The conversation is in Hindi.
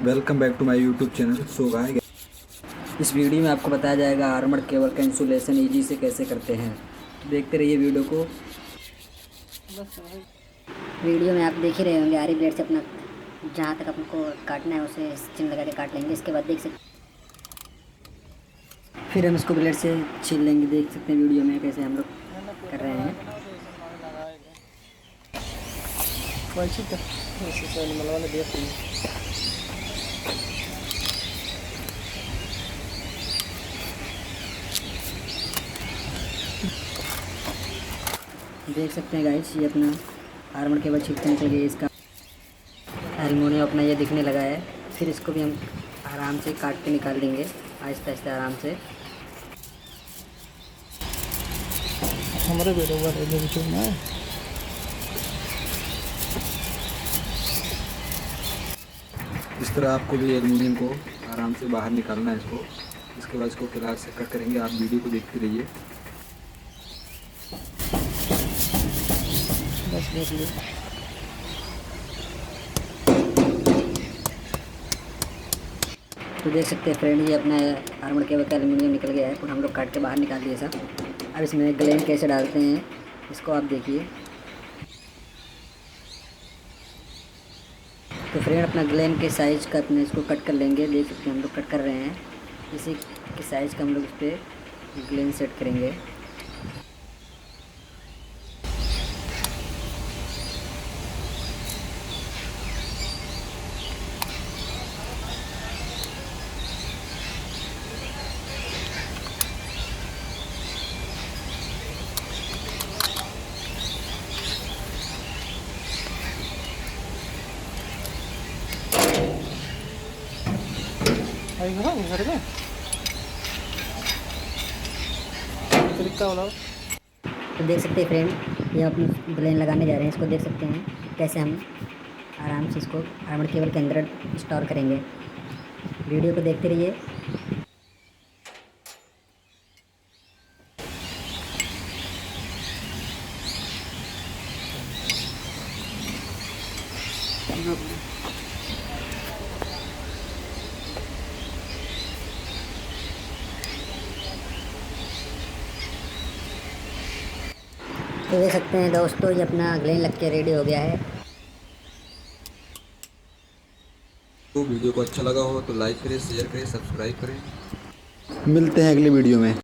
Welcome back to my YouTube channel. So guys, इस वीडियो में आपको बताया जाएगा आर्मर्ड केबल का इंसुलेशन ईजी से कैसे करते हैं। तो देखते रहिए वीडियो को। वीडियो में आप देख ही रहे होंगे आरी ब्लेड से अपना जहाँ तक आपको काटना है उसे चिन्ह लगा के काट लेंगे। इसके बाद देख सकते फिर हम इसको ब्लेड से छील लेंगे। देख सकते हैं वीडियो में कैसे हम लोग कर रहे हैं। देख सकते हैं गाइस, ये अपना आर्मर केबल छीलते निकल गया। इसका एल्युमिनियम अपना ये दिखने लगा है। फिर इसको भी हम आराम से काट के निकाल देंगे, आहिस्ता आहिस्ता आराम से। हमारे वीडियो में इस तरह आपको भी एल्युमिनियम को आराम से बाहर निकालना है इसको। इसके बाद इसको क्लास से कट करेंगे। आप वीडियो को देखते रहिए। बस देख लीजिए। तो देख सकते हैं फ्रेंड, ये अपना आर्मर केबल का एल्युमिनियम निकल गया है और हम लोग काट के बाहर निकाल दिए सब। अब इसमें ग्लेन कैसे डालते हैं इसको आप देखिए। तो फ्रेंड, अपना ग्लेन के साइज़ का अपने इसको कट कर लेंगे। देख सकते हैं हम लोग कट कर रहे हैं। इसी के साइज़ का हम लोग इस पर ग्लेन सेट करेंगे। घर में तरीका बनाओ। तो देख सकते हैं फ्रेंड, ये अपनी ग्लेन लगाने जा रहे हैं। इसको देख सकते हैं कैसे हम आराम से इसको आर्मर केबल के अंदर इंस्टॉल करेंगे। वीडियो को देखते रहिए। तो देख सकते हैं दोस्तों, ये अपना ग्लेन लग के रेडी हो गया है। तो वीडियो को अच्छा लगा हो तो लाइक करें, शेयर करें, सब्सक्राइब करें। मिलते हैं अगले वीडियो में।